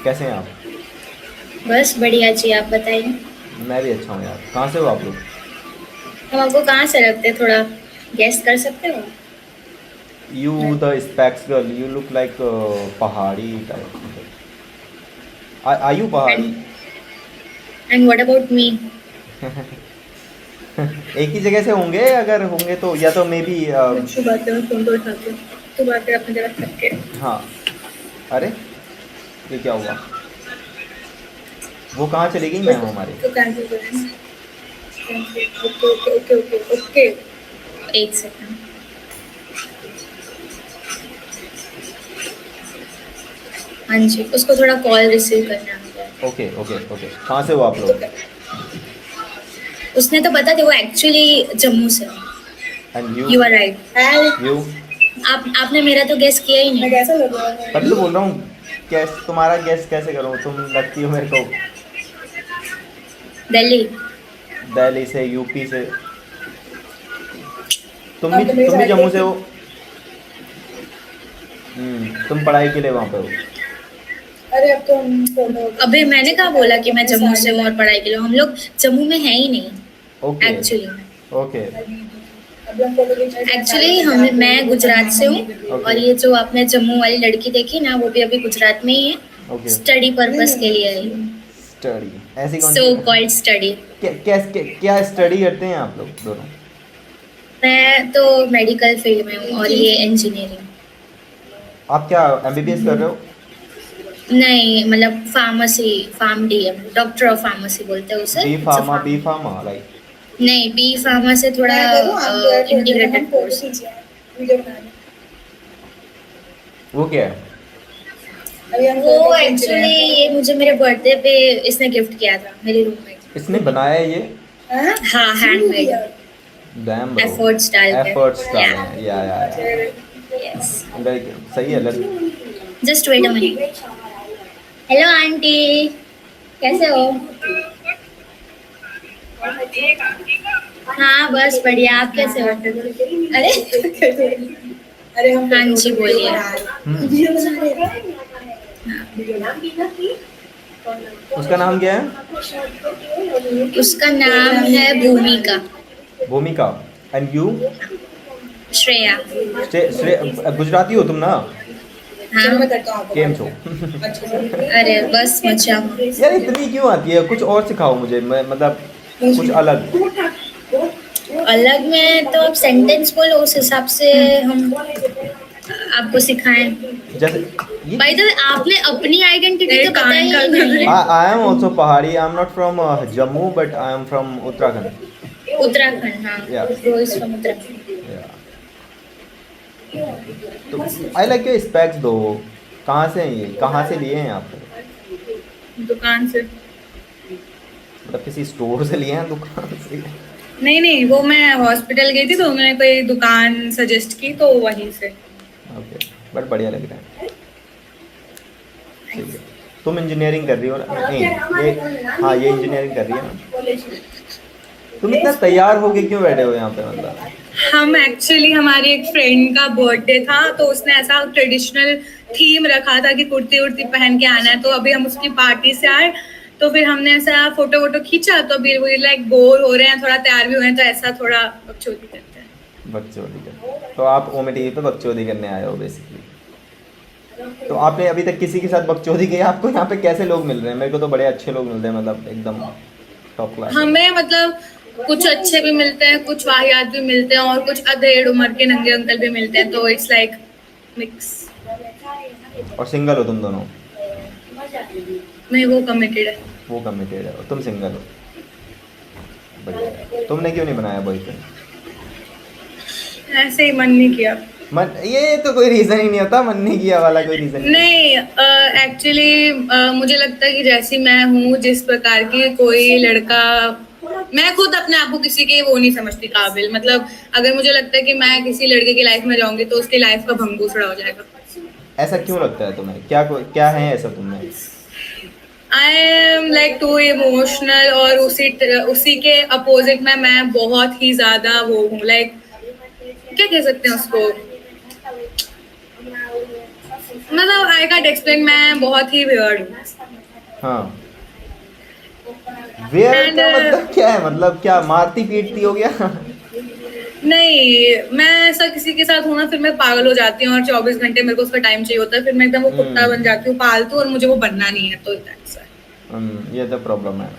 कैसे हैं आप? बस बढ़िया जी, आप बताइए। मैं भी अच्छा हूँ यार। कहाँ से हो आप लोग? हम आपको कहाँ से लगते हैं, थोड़ा गेस कर सकते हो? You the specs girl, you look like पहाड़ी टाइप मतलब। यू पहाड़ी? And and what about me? एक ही जगह से होंगे, अगर होंगे तो या तो मे बी। अच्छी बात है, मैं फोन तो उठाती हूँ। तो बात कर अपनी जगह रख के। हाँ। अरे, ये क्या हुआ? वो कहाँ चली गई मैम हमारे? तो कैंसिल करें। Okay okay okay okay okay. एक सेकंड। हाँ जी, उसको थोड़ा कॉल रिसीव करना है। ओके ओके ओके, कहाँ से हो आप तो लोग? उसने तो बता दिया, वो एक्चुअली जम्मू से। And you? You are right. You? आपने मेरा तो गेस किया ही नहीं। कैसा लगा? तभी तो बोल रहा हूँ। कैस तुम्हारा गेस कैसे करूँ? तुम लगती हो मेरे को दिल्ली। दिल्ली से, यूपी से। तुम भी अब तो मेरी तुम भी साइड जम्मू से देखी। हो? तुम पढ़ाई के लिए वहाँ पे हो? अरे अब तो हम अबे मैंने कहा बोला कि मैं जम्मू से हूँ और पढ़ाई के लिए, हम लोग जम्मू में है ही नहीं ओके एक्चुअली। ओके एक्चुअली हम मैं गुजरात से हूँ, ओके और ये जो आपने जम्मू वाली लड़की देखी ना, वो भी अभी गुजरात में ही है। ओके। स्टडी पर्पस के लिए आई। स्टडी? ऐसी कौन सो सी कॉल्ड स्टडी। क्या स्टडी करते हैं आप लोग दोनों? मैं तो मेडिकल फील्ड में हूँ और ये इंजीनियरिंग। आप क्या एमबीबीएस कर रहे हो? नहीं, मतलब pharmacy, pharm DM, doctor of pharmacy बोलते हैं उसे। It's a B pharm. Pharma like? नहीं, बी फार्मा से थोड़ा इंटीग्रेटेड कोर्स। वो क्या है? वो एक्चुअली ये मुझे मेरे बर्थडे पे इसने गिफ्ट किया था, मेरी रूममेट। इसने बनाया है ये? हाँ, हैंडमेड। Damn bro. एफर्ट्स डाल के। एफर्ट्स या डाले हैं, या यस। सही है just wait a minute. Hello aunty, कैसे हो? हाँ बस बढ़िया, आप कैसे हो? अरे हाँ जी, बोलिए। हम्म। उसका नाम क्या है? उसका नाम है भूमिका। भूमिका। And you? श्रेया। गुजराती हो तुम ना? हाँ। केम छो? अरे बस मजा। यार इतनी क्यों आती है? कुछ और सिखाओ मुझे, मतलब कुछ अलग। अलग में तो आप सेंटेंस बोलो, उस हिसाब से हम आपको सिखाएं। जैसे ये बाय द वे, आपने अपनी आइडेंटिटी तो बताई ही नहीं है। आई एम ऑल्सो पहाड़ी। I am not from Jammu but I am from Uttarakhand. Uttarakhand, हाँ। या ब्रो इज फ्रॉम उत्तराखंड। या तो आई लाइक योर स्पेक्स दो। कहाँ से हैं ये? कहाँ से लिए हैं आपने? दुकान से। मतलब किसी स्टोर से लिए हैं, दुकान से? नहीं नहीं, वो मैं हॉस्पिटल गई थी तो मैंने कोई दुकान सजेस्ट की तो वहीं से। ओके, बट बढ़िया लग रहा है। ठीक है। तुम इंजीनियरिंग कर रही हो ना? नहीं, ये, हाँ ये इंजीनियरिंग कर रही है ना? तुम इतना तैयार होके क्यों बैठे हो यहाँ पे मतलब? हम एक्चुअली, हमारी एक फ्रेंड का बर्थडे था तो उसने ऐसा ट्रेडिशनल थीम रखा था कि कुर्ती उर्ती पहन के आना है, तो अभी हम उसकी पार्टी से आए तो फिर हमने ऐसा फोटो वोटो खींचा, तो अभी वो लाइक बोर हो रहे हैं, थोड़ा तैयार भी हुए हैं, तो ऐसा थोड़ा बकचोदी करते हैं। बकचोदी कर, तो आप ओमेटी पे बकचोदी करने आए हो बेसिकली? तो आपने अभी तक किसी के साथ बकचोदी की? आपको यहाँ पे कैसे लोग मिल रहे हैं? मेरे को तो बड़े अच्छे लोग मिल रहे हैं, मतलब एकदम टॉप क्लास वाले। हमें मतलब कुछ अच्छे भी मिलते हैं, कुछ वाहियात भी मिलते हैं, और कुछ अधेड़ उम्र के नंगे अंकल भी मिलते हैं, तो इट्स लाइक मिक्स। और सिंगल हो तुम दोनों? नहीं, वो कमिटेड है। वो कमिटेड है और तुम सिंगल हो। बढ़िया है। तुमने क्यों नहीं बनाया बॉयफ्रेंड? ऐसे ही मन नहीं किया। मन, ये तो कोई रीज़न ही नहीं होता, मन नहीं किया वाला कोई रीज़न ही नहीं। नहीं, एक्चुअली मुझे लगता है कि जैसी मैं हूँ, जिस प्रकार की कोई लड़का, मैं खुद अपने आप को किसी के वो नहीं समझती काबिल, मतलब अगर मुझे लगता है कि मैं किसी लड़के की लाइफ में जाऊंगी तो उसकी लाइफ का भंगूसड़ा हो जाएगा। ऐसा क्यों लगता है तुम्हें? क्या क्या है ऐसा तुमने? I am like too emotional, और उसी के अपोजिट में मैं बहुत ही ज्यादा वो हूँ, लाइक क्या कह सकते हैं उसको, मतलब आई कांट एक्सप्लेन, मैं बहुत ही वियर्ड हूँ। हाँ, वेयर And, का मतलब क्या है, मतलब क्या मारती पीटती हो गया? नहीं, मैं ऐसा किसी के साथ हूँ ना, फिर मैं पागल हो जाती हूँ और 24 घंटे मेरे को उसका टाइम चाहिए होता है, फिर मैं एकदम वो कुत्ता बन जाती हूँ पालतू, और मुझे वो बनना नहीं है, तो that's why। ये तो प्रॉब्लम है,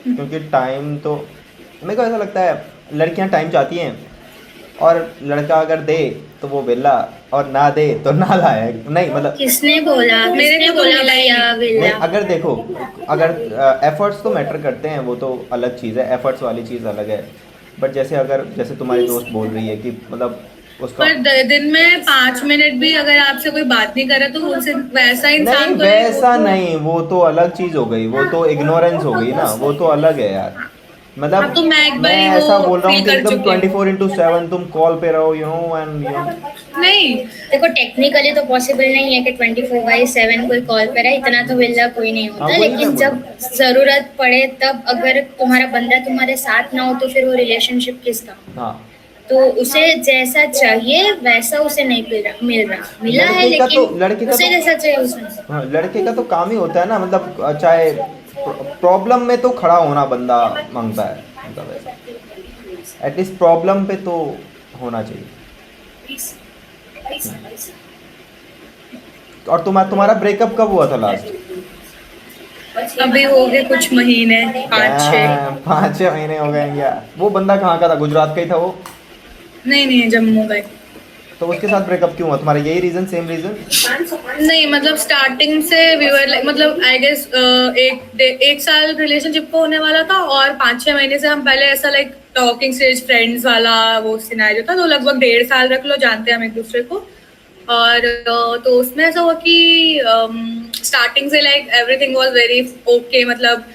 क्योंकि टाइम तो मेरे को ऐसा लगता है लड़कियां टाइम चाहती हैं, और लड़का अगर दे तो वो वेला, और ना दे तो ना लायक, नहीं मतलब किसने बोला, मेरे किसने को तो बोला मिला ही भैया नहीं। नहीं, विला? अगर देखो, अगर एफर्ट्स तो मैटर करते हैं, वो तो अलग चीज़ है, एफर्ट्स वाली चीज़ अलग है, बट जैसे अगर जैसे तुम्हारी दोस्त बोल रही है कि मतलब उसका, पर दिन में 5 मिनट भी अगर आपसे कोई बात नहीं करे तो उनसे वैसा नहीं इंसान तो है वो वैसा तो। नहीं, वो तो अलग चीज़ हो गई, वो तो इग्नोरेंस हो गई ना, वो तो अलग है यार। हाँ, तो मतलब मैं एक मैं बारी वो ऐसा बोल रहा हूँ फील कि कर एकदम चुकी हूँ। 24/7 तुम कॉल पे रहो, you know, and you know, नहीं, देखो टेक्निकली तो पॉसिबल नहीं है कि 24/7 कोई कॉल पे रहे, इतना तो विला कोई नहीं हाँ होता, वही मैं लेकिन बोल रहा जब हूँ। जरूरत पड़े तब अगर तुम्हारा बंदा तुम्हारे साथ ना हो तो फिर वो रिलेशनशिप किसका? हाँ, तो उसे जैसा चाहिए वैसा उसे नहीं मिला है, लड़के का तो लेकिन लड़के का उसे तो जैसा चाहिए उसे नहीं। हाँ, लड़के का तो काम ही होता है ना, मतलब चाहे प्रॉब्लम में तो खड़ा होना बंदा मांगता है, मतलब ऐसा एटलीस्ट प्रॉब्लम पे तो होना चाहिए। और तुम्हारा ब्रेकअप कब हुआ था लास्ट? अभी हो गए कुछ महीने, 5-6। 5-6 महीने हो गए हैं क्या? वो बंदा कहाँ का था, गुजरात का ही था वो? नहीं, जम्मू गए। तो उसके साथ ब्रेकअप क्यों हुआ तुम्हारा, यही रीजन, सेम रीजन? नहीं, मतलब स्टार्टिंग से वी वर लाइक, मतलब आई गेस एक साल रिलेशनशिप को होने वाला था, और 5-6 महीने से हम पहले ऐसा लाइक टॉकिंग स्टेज फ्रेंड्स वाला वो सिनेरियो था, तो लगभग 1.5 साल रख लो जानते हैं हम एक दूसरे को। और तो उसमें ऐसा हुआ कि स्टार्टिंग से like everything was very okay, मतलब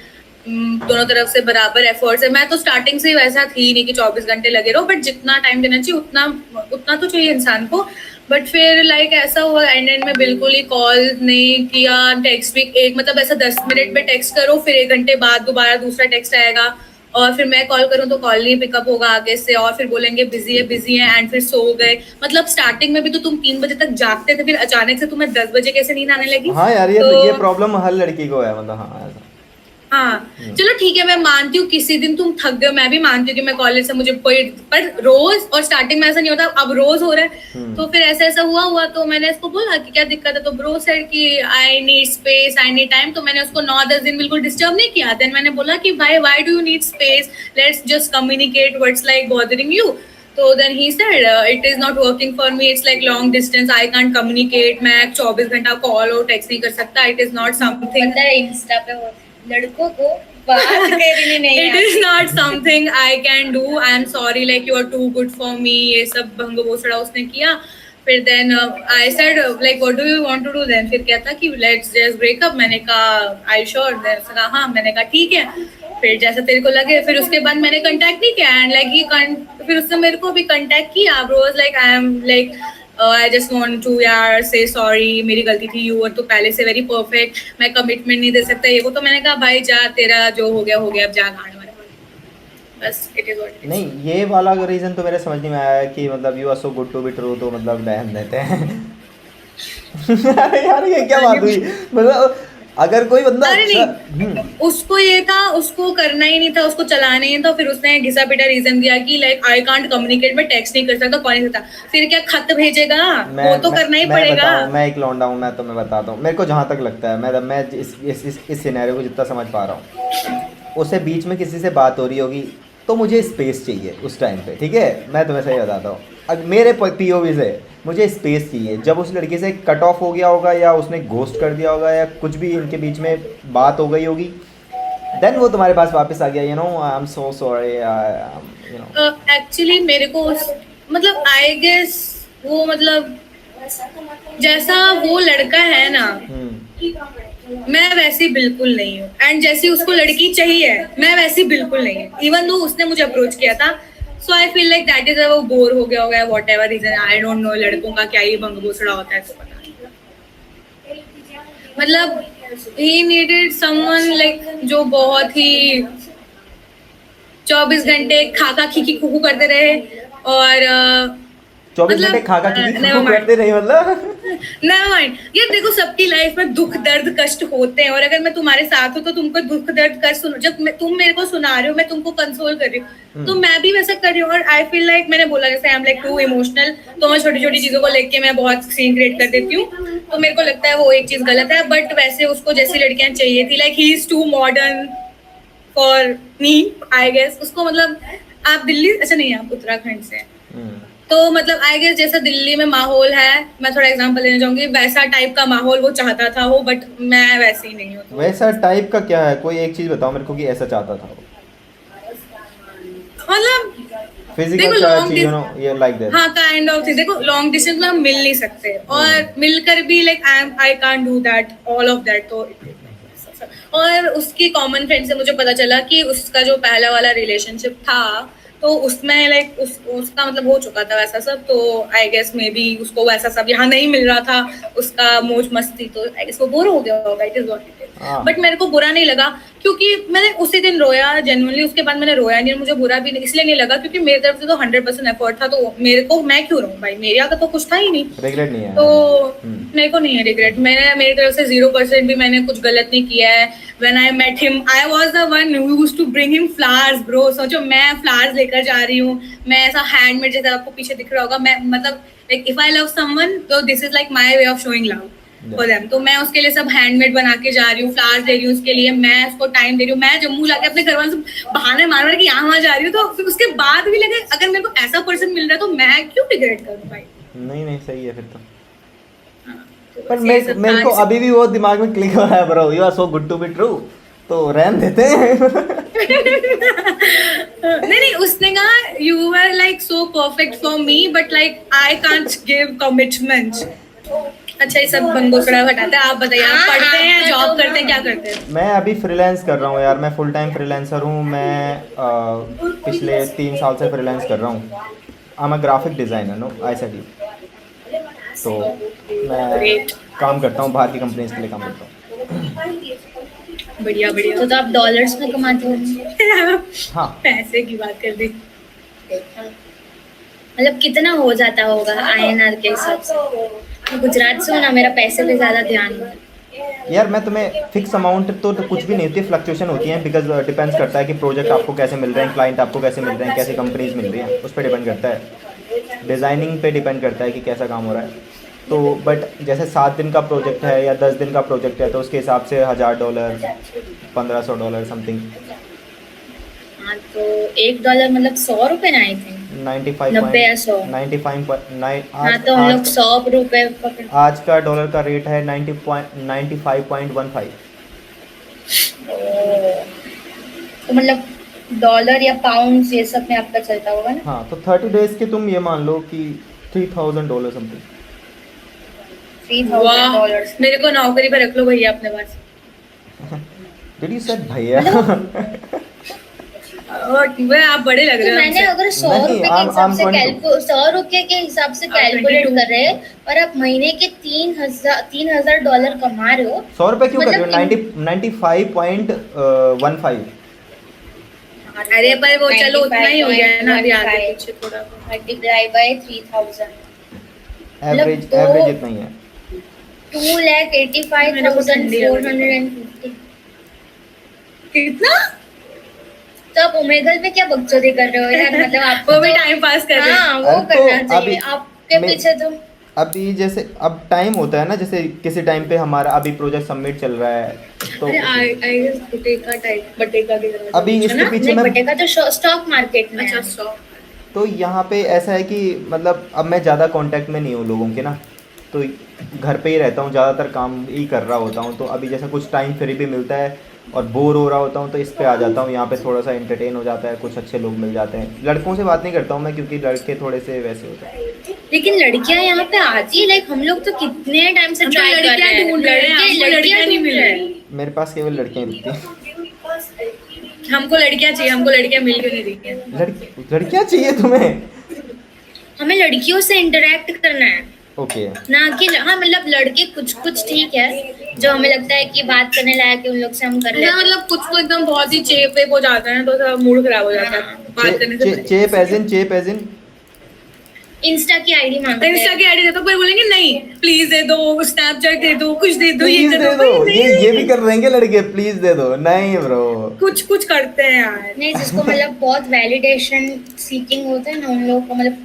दोनों तरफ से बराबर एफर्ट्स है। मैं तो स्टार्टिंग से ही वैसा थी नहीं कि 24 घंटे लगे रहो, बट जितना टाइम देना चाहिए उतना उतना तो चाहिए इंसान को। बट फिर लाइक ऐसा हुआ एंड में बिल्कुल ही कॉल नहीं किया, टेक्स्ट भी एक मतलब ऐसा 10 मिनट में टेक्स्ट करो, फिर 1 घंटे बाद दोबारा दूसरा टेक्स्ट आएगा, और फिर मैं कॉल करूँ तो कॉल नहीं पिकअप होगा आगे से, और फिर बोलेंगे बिजी है एंड फिर सो गए। मतलब स्टार्टिंग में भी तो तुम 3 बजे तक जागते थे, फिर अचानक से तुम्हें 10 बजे कैसे नींद आने लगी? हाँ यार, तो ये प्रॉब्लम हर लड़की को है, मतलब हाँ ऐसा। हाँ, चलो ठीक है, मैं मानती हूँ किसी दिन तुम थक गए, मैं भी मानती हूँ कि मैं कॉलेज से मुझे कोई, पर रोज, और स्टार्टिंग में ऐसा नहीं होता, अब रोज हो रहा है। तो फिर ऐसा हुआ तो मैंने इसको बोला कि क्या दिक्कत है, तो ब्रो सेड कि I need space, I need time. तो मैंने उसको 9-10 दिन बिल्कुल डिस्टर्ब नहीं किया। देन मैंने बोला कि भाई why do you need space, let's just communicate what's like bothering you. तो then he said it is not working for me, it's like long distance, I can't communicate, मैं 24 घंटा कॉल और टेक्स्ट नहीं कर सकता, इट इज नॉट समथिंग, पता है Insta पे वो लड़कों को बात करनी नहीं it is not something I can do, I am sorry, like you are too good for me, ये सब भंग भोसड़ा उसने किया। फिर then I said like what do you want to do then, फिर कहता कि let's just break up। मैंने कहा आई श्योर, कहा हाँ, मैंने कहा ठीक है, फिर जैसा तेरे को लगे। फिर उसके बाद मैंने कांटेक्ट नहीं किया एंड लाइक फिर उसने मेरे को भी कांटेक्ट किया, bro was like I am like I just want to यार से सॉरी, मेरी गलती थी, यू और तो पहले से वेरी परफेक्ट, मैं कमिटमेंट नहीं दे सकता ये वो। तो मैंने कहा भाई जा, तेरा जो हो गया अब जा गाड़ मारे, बस it is what it is. नहीं, ये वाला रीजन तो मेरे समझ नहीं में आया कि मतलब you are so good to be true, तो मतलब बहन देते हैं। यार ये क्या बात हुई, मतलब अगर कोई बंदा अरे अच्छा नहीं, उसको ये था, उसको करना ही नहीं था, उसको चलाना ही नहीं था। फिर उसने घिसा पिटा रीजन दिया कि लाइक आई कांट कम्युनिकेट, मैं टेक्स्ट नहीं कर सकता, कॉल नहीं सकता। फिर क्या खत भेजेगा, वो तो करना ही पड़ेगा। मैं एक लौंडा हूँ, मैं तुम्हें बताता हूँ, मेरे को जहाँ तक लगता है, मैं इस सिनेरियो को जितना समझ पा रहा हूँ, उसे बीच में किसी से बात हो रही होगी, तो मुझे स्पेस चाहिए उस टाइम पे, ठीक है, मैं तुम्हें सही बताता हूँ। अब मेरे पीओवी से मुझे स्पेस चाहिए, जब उस लड़की से कट ऑफ हो गया होगा, या उसने घोस्ट कर दिया होगा, या कुछ भी इनके बीच में बात हो गई होगी, देन वो तुम्हारे पास वापस आ गया, you know I am so sorry, you know. Actually मेरे को मतलब आई गेस वो मतलब जैसा वो लड़का है ना, मैं वैसी बिल्कुल नहीं हूँ, एंड जैसी उसको लड़की चाहिए मैं वैसी बिल्कुल नहीं हूँ। इवन दो उसने मुझे अप्रोच किया था, so I feel like that is वो बोर हो गया होगा, whatever reason, I don't know लड़कों का क्या ही भंग घोसड़ा होता है, तो पता नहीं। मतलब ही नीडेड समवन लाइक जो बहुत ही 24 घंटे खाका खीखी कुकू करते रहे, और 24 मतलब, घंटे खाका never की mind. करते रहे मतलब। नेवर माइंड यार, देखो सबकी लाइफ में दुख दर्द कष्ट होते हैं, और अगर मैं तुम्हारे साथ हूँ तो तुमको दुख दर्द कष्ट सुनो, जब तुम मेरे को सुना रहे हो, मैं तुमको कंसोल कर रही हूँ, तो मैं भी वैसा कर रही हूँ। और आई फील लाइक, मैंने बोला जैसे I am like too emotional, तो मैं छोटी छोटी चीजों को लेके मैं बहुत सीन क्रिएट कर देती हूँ, तो मेरे को लगता है वो एक चीज गलत है। बट वैसे उसको जैसी लड़कियां चाहिए थी, like he is too modern for me I guess. उसको मतलब, आप दिल्ली, अच्छा नहीं, आप उत्तराखंड से हैं। तो मतलब आई गेस जैसा दिल्ली में माहौल है, मैं थोड़ा एग्जांपल लेना चाहूंगी, वैसा टाइप का माहौल वो चाहता था वो, बट मैं वैसी नहीं हूँ। तो वैसा टाइप का क्या है, कोई एक चीज बताओ मेरे को कि ऐसा चाहता था वो। मतलब फिजिकल देखो, टच, long यू नो, ये लाइक दैट। हाँ, काइंड ऑफ थिंग। देखो लॉन्ग डिस्टेंस में हम मिल नहीं सकते, और मिलकर भी like I can't do that, all of that. तो और उसकी कॉमन फ्रेंड से मुझे पता चला कि उसका जो पहला वाला रिलेशनशिप था, तो उसमें लाइक उसका मतलब हो चुका था वैसा सब। तो आई गेस मे बी उसको वैसा सब यहाँ नहीं मिल रहा था, उसका मौज मस्ती, तो आई गेस वो बोर हो गया होगा। It is what it is. But मेरे को बुरा नहीं लगा, क्योंकि मैंने उसी दिन रोया जेन्युइनली, उसके बाद मैंने रोया नहीं। मुझे बुरा भी इसलिए नहीं लगा क्योंकि मेरी तरफ से तो 100% एफर्ट था, तो मेरे को, मैं क्यों रहूं भाई, मेरे यहाँ तो कुछ था ही नहीं। रिग्रेट नहीं है तो मेरे को नहीं है रिग्रेट, मैंने मेरी तरफ से 0% भी मैंने कुछ गलत नहीं किया है। When I met him, I was the one who used to bring him flowers bro. सोचो, मैं फ्लावर्स लेकर जा रही हूँ, मैं ऐसा हैंडमेड, जैसा आपको पीछे दिख रहा होगा, मैं मतलब like if I love someone, तो this is like my way of showing love for them. तो मैं उसके लिए सब हैंडमेड बना के जा रही हूँ, फ्लावर्स दे रही हूँ उसके लिए, मैं उसको टाइम दे रही हूँ। मैं जम्मू जाके अपने घर वालों से बहाने मार कि यहाँ वहाँ जा रही हूँ, तो फिर उसके बाद भी लगे अगर मेरे को ऐसा पर्सन मिल रहा है तो मैं क्यों रिग्रेट करूँ भाई। नहीं नहीं, सही है फिर तो। तो पर बस ये सब मेरे को था। अभी भी वो दिमाग में क्लिक हो रहा है bro, you are so good to be true, तो रहन देते हैं। नहीं, उसने कहा you are like so perfect for me, but like I can't give commitment. अच्छा, ये सब बंगोसड़ा हटाते हैं। आप बताइए, आप पढ़ते हैं, जॉब करते हैं, क्या करते हैं? मैं अभी फ्रीलांस कर रहा हूँ यार, मैं फुल टाइम फ्रीलांसर हूँ। मैं पिछले 3 साल से फ्रीलांस कर रहा हूँ। I am a graphic designer, no I said you. तो मैं काम करता हूँ, बाहर की कंपनीज के लिए काम करता हूँ। बढ़िया बढ़िया। तो आप डॉलर्स में कमाते हो? हाँ, पैसे की बात कर दी। मतलब कितना हो जाता होगा INR के हिसाब से? मैं गुजरात से हूँ ना, मेरा पैसे पे ज्यादा ध्यान है। यार मैं तुम्हें फिक्स अमाउंट तो कुछ भी नहीं होती है, फ्लक्चुएशन होती है, बिकॉज डिपेंड्स करता है कि प्रोजेक्ट आपको कैसे मिल रहे हैं, क्लाइंट आपको कैसे मिल रहे हैं, कैसी कंपनीज मिल रही हैं, उस पर डिपेंड करता है। डिज़ाइनिंग पे डिपेंड करता है कि कैसा काम हो रहा है। तो बट जैसे 7 दिन का प्रोजेक्ट है या 10 दिन का प्रोजेक्ट है, तो उसके हिसाब से $1000, $1500 समथिंग। हाँ, तो $1 मतलब 100 रुपए ना, आई थिंक 95 90 या 100। 95.9। हाँ, तो हम लोग 100 रुपए पकड़। आज का डॉलर का रेट है 95.15। तो मतलब डॉलर या पाउंड ये सब में आपका चलता होगा ना? हाँ, तो 30 डेज के तुम ये मान लो कि $3000 समथिंग। $3000। मेरे को नौकरी पर रख लो भैया अपने पास। डिड यू सेड भैया? वे आप बड़े लग तो रहे हो मैंने हमसे। अगर 100 नहीं, रुपए के I'm हिसाब से 22। 100 रुपए के हिसाब से आप कैलकुलेट 22 कर रहे हैं, और आप महीने के $3000 कमा रहे हो। 100 रुपए क्यों कर रही हो? मतलब 95.15। अरे पर वो चलो उतना ही हो गया है ना, अभी आगे 95. पीछे थोड़ा। मल्टीप्लाई बाय 3000, एवरेज तो- एवरेज इतना ही है। 2,85,450। कितना? तो आप ओमेगल पे क्या बकचोदी कर रहे हो यार? मतलब आपको वो भी टाइम पास कर रहे हैं। हाँ, वो अरे तो करना चाहिए अभी आपके मैं- पीछे तो। अभी जैसे अब टाइम होता है ना, जैसे किसी टाइम पे हमारा अभी प्रोजेक्ट सबमिट चल रहा है, तो अरे आई गेस बटेका टाइप, बटेका की तरह अभी कुछ है इसके ना? पीछे नहीं, मैं बटेका तो स्टॉक मार्केट में अच्छा है। स्टॉक। तो यहाँ पे ऐसा है कि मतलब अब मैं ज़्यादा कांटेक्ट में नहीं हूँ लोगों के ना, तो घर पे ही रहता हूँ, ज़्यादातर काम ही कर रहा होता हूँ। तो अभी जैसा कुछ टाइम फ्री भी मिलता है और बोर हो रहा होता हूँ, तो इस पे आ जाता हूँ। यहाँ पे थोड़ा सा एंटरटेन हो जाता है, कुछ अच्छे लोग मिल जाते हैं। लड़कों से बात नहीं करता हूँ मैं, क्योंकि लड़के थोड़े से वैसे होते हैं। लेकिन लड़कियां यहाँ पे आती है, लाइक हम लोग तो कितने टाइम से हम तो ट्राई कर रहे लड़कियां हैं, ढूंढ रहे हैं, हमको लड़कियां नहीं मिल रही। मेरे पास केवल लड़कियाँ ही रुकती हैं। हमको लड़कियां चाहिए, हमको लड़कियां मिल क्यों नहीं रही हैं? लड़कियाँ चाहिए तुम्हें? हमें लड़कियों से इंटरेक्ट करना है, ओके। ना कि हाँ, मतलब लड़के कुछ कुछ ठीक है जो हमें लगता है कि बात करने लायक है, उन लोग से हम कर लेते ना हैं। मतलब कुछ तो एकदम बहुत ही चेप वेप हो जाता है, तो सब मूड खराब हो जाता है बात करने से पहले। चेप एज इन इंस्टा की आईडी मांगते इंस्टा हैं। की आईडी दे दो, पर बोलेंगे नहीं प्लीज दे दो, स्नैपचैट दे दो, कुछ दे दो, ये प्लीज दे दे दो, दो, भाई, ये नहीं। भी कर रहे हैं क्या लड़के, प्लीज दे दो, नहीं ब्रो। कुछ कुछ करते हैं यार। नहीं, जिसको मतलब बहुत वैलिडेशन सीकिंग होता है ना, उन लोगों को मतलब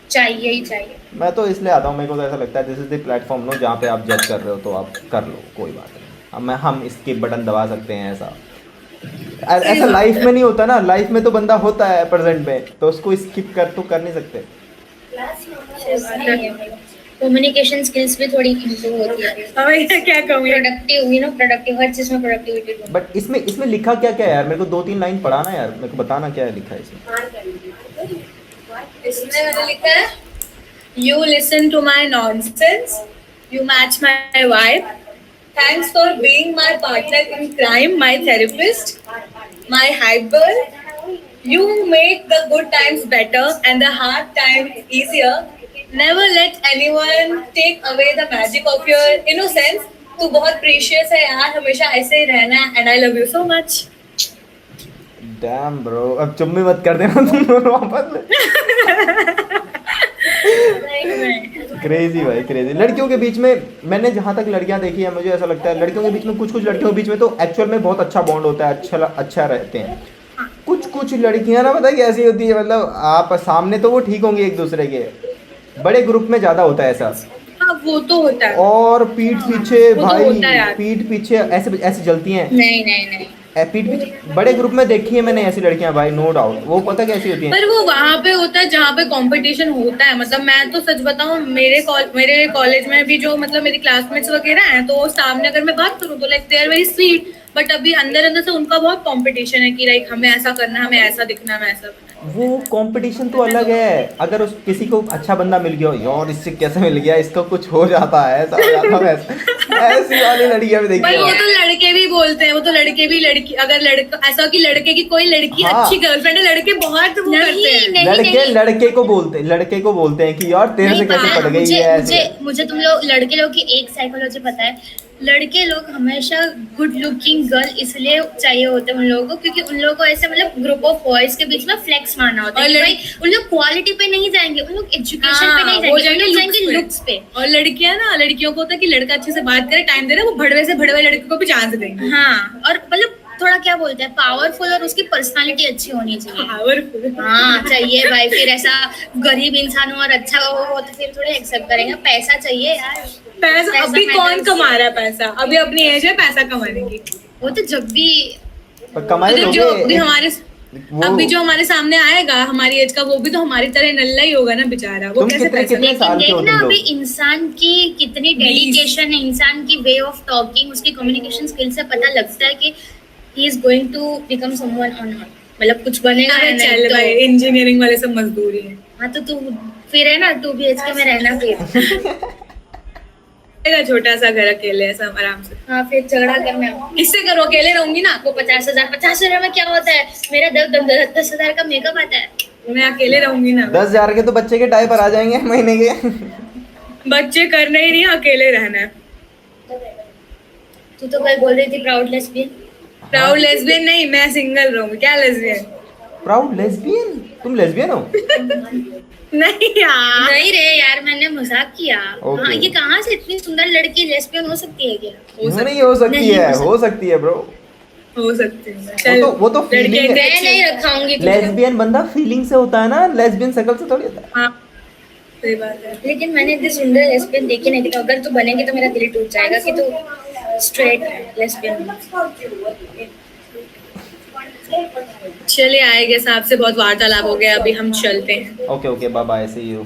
चाहिए ही चाहिए। मैं तो इसलिए आता हूँ, मेरे को तो ऐसा लगता है this is the platform no, जहाँ पे आप जज कर रहे हो तो आप कर लो, कोई बात नहीं। हम स्किप बटन दबा सकते हैं, ऐसा लाइफ में नहीं होता ना, लाइफ में तो बंदा होता है प्रेजेंट में, तो उसको स्किप कर नहीं सकते। कम्युनिकेशन स्किल्स भी थोड़ी इम्प्रूव होती है, हमें क्या कमी है? प्रोडक्टिव हर चीज में प्रोडक्टिविटी। बट इसमें लिखा क्या क्या है यार, मेरे को 2-3 लाइन पढ़ाना यार, मेरे को बताना क्या है लिखा है इसमें। इसमें मैंने लिखा है you listen to my nonsense, you match my vibe, thanks for being my partner in crime, my therapist, my hyper, you make the good times better and the hard times easier, never let anyone take away the magic of your innocence, तू बहुत precious है यार, हमेशा ऐसे ही रहना है, and I love you so much। Damn bro, अब चुम्मी मत कर देना तुम दोनों वापस में। क्रेजी भाई क्रेजी। लड़कियों के बीच में मैंने जहाँ तक लड़कियाँ देखी है, मुझे ऐसा लगता है लड़कियों के बीच में कुछ लड़कियों के बीच में तो एक्चुअल में बहुत अच्छा बॉन्ड होता है, अच्छा रहते हैं। कुछ लड़कियां ना, पता है कैसी होती है, मतलब आप सामने तो वो ठीक होंगे एक दूसरे के, बड़े ग्रुप में ज्यादा होता है ऐसा। हाँ वो तो होता है, और पीठ पीछे वो तो भाई, होता है यार। पीठ पीछे ऐसे जलती हैं। नहीं पीठ पीछे बड़े ग्रुप में देखी है मैंने ऐसी लड़कियां भाई, नो डाउट। वो पता कैसी होती हैं, पर वो वहाँ पे होता है जहाँ पे कंपटीशन होता है। मतलब मैं तो सच बताऊँ, मेरे कॉलेज में भी जो मतलब मेरी क्लासमेट्स वगैरह हैं, तो सामने अगर मैं बात करूँ तो like they are very sweet, but अभी अंदर से उनका बहुत कंपटीशन है कि लाइक हमें ऐसा करना है, हमें ऐसा दिखना है, हमें ऐसा करना है। वो कंपटीशन तो अलग है। अगर उस किसी को अच्छा बंदा मिल गया हो, यार इससे कैसे मिल गया, इसका कुछ हो जाता है, ऐसा हो जाता है, ऐसी वाली लड़कियां भी देखी भाई वो है। तो लड़के भी बोलते हैं, वो तो लड़के भी लड़की, अगर लड़का ऐसा कि लड़के की कोई लड़की हाँ। अच्छी गर्लफ्रेंड है, लड़के बहुत वो करते हैं। नहीं, लड़के को बोलते हैं कि यार तेरे से कैसे पड़ गई है ऐसे। मुझे तुम लोग लड़के लोग की एक साइकोलॉजी पता है। लड़के लोग हमेशा गुड लुकिंग गर्ल इसलिए चाहिए होते हैं उन लोगों को, क्योंकि उन लोगों को ऐसे मतलब ग्रुप ऑफ बॉयज के बीच में फ्लेक्स मारना होता है और कि भाई उन लोग क्वालिटी पे नहीं जाएंगे, उन लोग एजुकेशन पे नहीं वो जाएंगे, उन लोग जाएंगे लुक्स पे। और लड़कियां ना, लड़कियों को होता है कि लड़का अच्छे से बात करे, टाइम दे रहा है, वो भड़वे से भड़वे लड़के को भी चांस देंगे। हाँ, और मतलब थोड़ा क्या बोलते हैं, पावरफुल, और उसकी पर्सनालिटी अच्छी होनी चाहिए। Powerful। हाँ चाहिए भाई, फिर ऐसा गरीब इंसान हो और अच्छा हो तो फिर थोड़े एक्सेप्ट करेंगे। पैसा चाहिए यार, पैसा अभी matters। कौन कमा रहा है पैसा, अभी अपनी एज है पैसा कमाने की। वो तो जब भी पर कमाई मतलब जो लोगे, अभी हमारे वो- अभी जो हमारे सामने आएगा हमारी एज का, वो भी तो हमारी तरह नल्ला ही होगा ना बेचारा, वो तुम कैसे कितने- पैसा। कितने लेकिन साल के हो देखना तुम लोग? अभी इंसान की कितनी डेडिकेशन है, इंसान की वे ऑफ टॉकिंग, उसकी कम्युनिकेशन स्किल से पता लगता है कि he is going to become someone और नॉट, मतलब कुछ बनेगा अरे या नहीं चल तो। भाई, इंजीनियरिंग वाले सब मजदूरी है। हाँ तो तू फिर है ना 2 BHK में रहना फिर। छोटा सा घर अकेले ऐसा आराम से। हाँ फिर झगड़ा करना। किससे करो, अकेले रहूंगी ना। आपको 50,000 में क्या होता है, मेरा 10,000 का मेकअप आता है। मैं अकेले रहूंगी ना। 10,000 के तो बच्चे के डायपर आ जाएंगे महीने के। बच्चे करने ही नहीं, अकेले रहना है। तू तो कल बोल रही थी प्राउड लेस्बियन। प्राउड लेस्बियन नहीं, मैं सिंगल रहूंगी। क्या लेस्बियन? Proud lesbian? तुम लेस्बियन हो? नहीं यार, नहीं रे यार, मैंने मजाक किया। Okay. हाँ, ये कहाँ से इतनी सुंदर लड़की लेस्बियन हो सकती है क्या? नहीं हो सकती नहीं है, हो सकती। हो सकती है ब्रो। हो सकती है। वो तो लड़के feeling है। मैं नहीं रखाऊंगी तुझे। लेस्बियन बंदा फीलिंग से होता है ना, लेस्बियन शकल से थोड़ी होता है। हाँ सही बात है। लेकिन मैंने इतनी सुंदर लेस्बियन देखी नहीं थी, तो अगर तू बनेगी तो मेरा दिल टूट जाएगा कि तू स्ट्रेट लेस्बियन। चलिए आएगा, साहब से बहुत वार्तालाप हो गया, अभी हम चलते हैं। Okay bye bye, see you.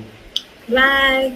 Bye.